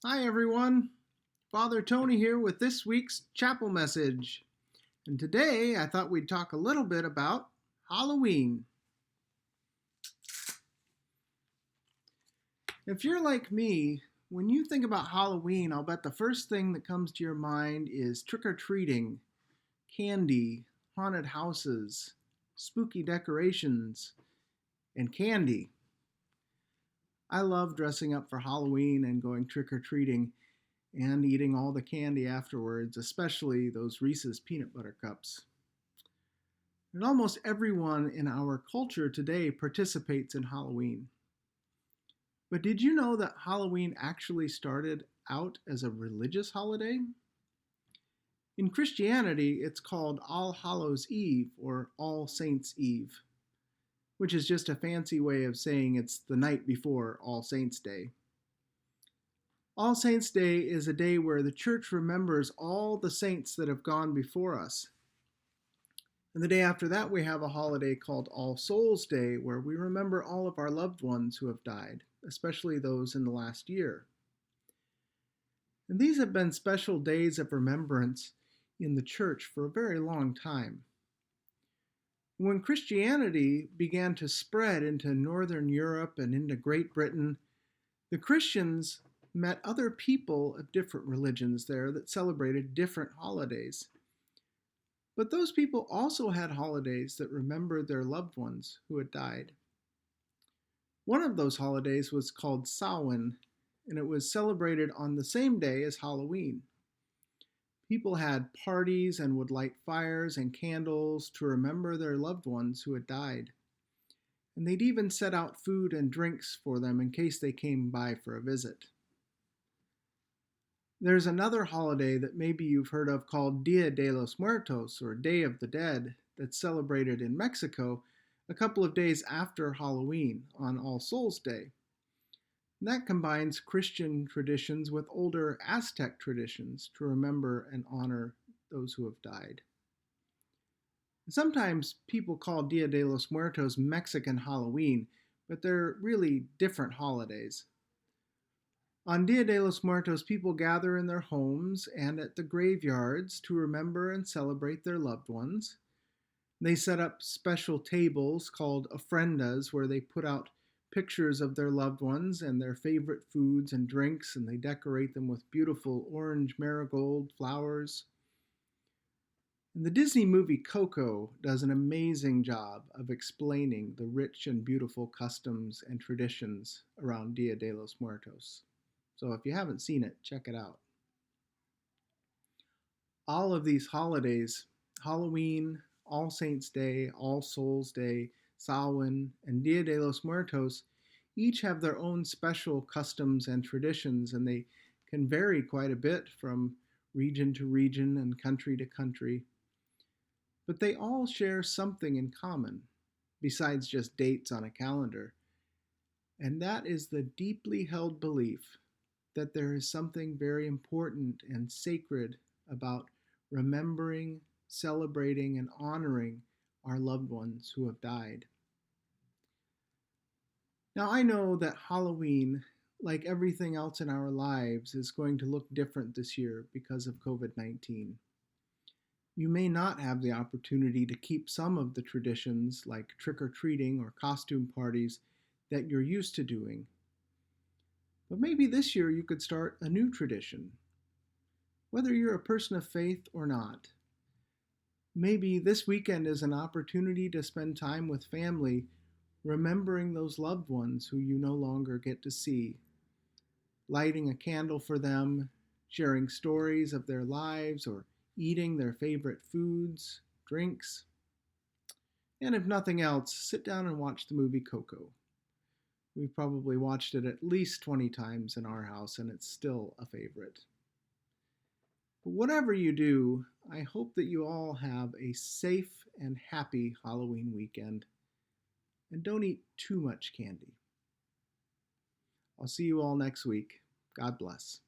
Hi everyone, Father Tony here with this week's chapel message. And today I thought we'd talk a little bit about Halloween. If you're like me, when you think about Halloween, I'll bet the first thing that comes to your mind is trick-or-treating, candy, haunted houses, spooky decorations, and candy. I love dressing up for Halloween and going trick-or-treating and eating all the candy afterwards, especially those Reese's peanut butter cups. And almost everyone in our culture today participates in Halloween. But did you know that Halloween actually started out as a religious holiday? In Christianity, it's called All Hallows Eve or All Saints Eve, which is just a fancy way of saying it's the night before All Saints Day. All Saints Day is a day where the church remembers all the saints that have gone before us. And the day after that, we have a holiday called All Souls Day, where we remember all of our loved ones who have died, especially those in the last year. And these have been special days of remembrance in the church for a very long time. When Christianity began to spread into Northern Europe and into Great Britain, the Christians met other people of different religions there that celebrated different holidays. But those people also had holidays that remembered their loved ones who had died. One of those holidays was called Samhain, and it was celebrated on the same day as Halloween. People had parties and would light fires and candles to remember their loved ones who had died. And they'd even set out food and drinks for them in case they came by for a visit. There's another holiday that maybe you've heard of called Dia de los Muertos, or Day of the Dead, that's celebrated in Mexico a couple of days after Halloween on All Souls Day. And that combines Christian traditions with older Aztec traditions to remember and honor those who have died. Sometimes people call Dia de los Muertos Mexican Halloween, but they're really different holidays. On Dia de los Muertos, people gather in their homes and at the graveyards to remember and celebrate their loved ones. They set up special tables called ofrendas where they put out pictures of their loved ones and their favorite foods and drinks, and they decorate them with beautiful orange marigold flowers. And the Disney movie Coco does an amazing job of explaining the rich and beautiful customs and traditions around Dia de los Muertos. So if you haven't seen it, check it out. All of these holidays, Halloween, All Saints Day, All Souls Day, Samhain, and Dia de los Muertos, each have their own special customs and traditions, and they can vary quite a bit from region to region and country to country. But they all share something in common, besides just dates on a calendar, and that is the deeply held belief that there is something very important and sacred about remembering, celebrating, and honoring our loved ones who have died. Now, I know that Halloween, like everything else in our lives, is going to look different this year because of COVID-19. You may not have the opportunity to keep some of the traditions like trick-or-treating or costume parties that you're used to doing. But maybe this year you could start a new tradition. Whether you're a person of faith or not, maybe this weekend is an opportunity to spend time with family, remembering those loved ones who you no longer get to see, lighting a candle for them, sharing stories of their lives, or eating their favorite foods, drinks. And if nothing else, sit down and watch the movie Coco. We've probably watched it at least 20 times in our house, and it's still a favorite. But whatever you do, I hope that you all have a safe and happy Halloween weekend, and don't eat too much candy. I'll see you all next week. God bless.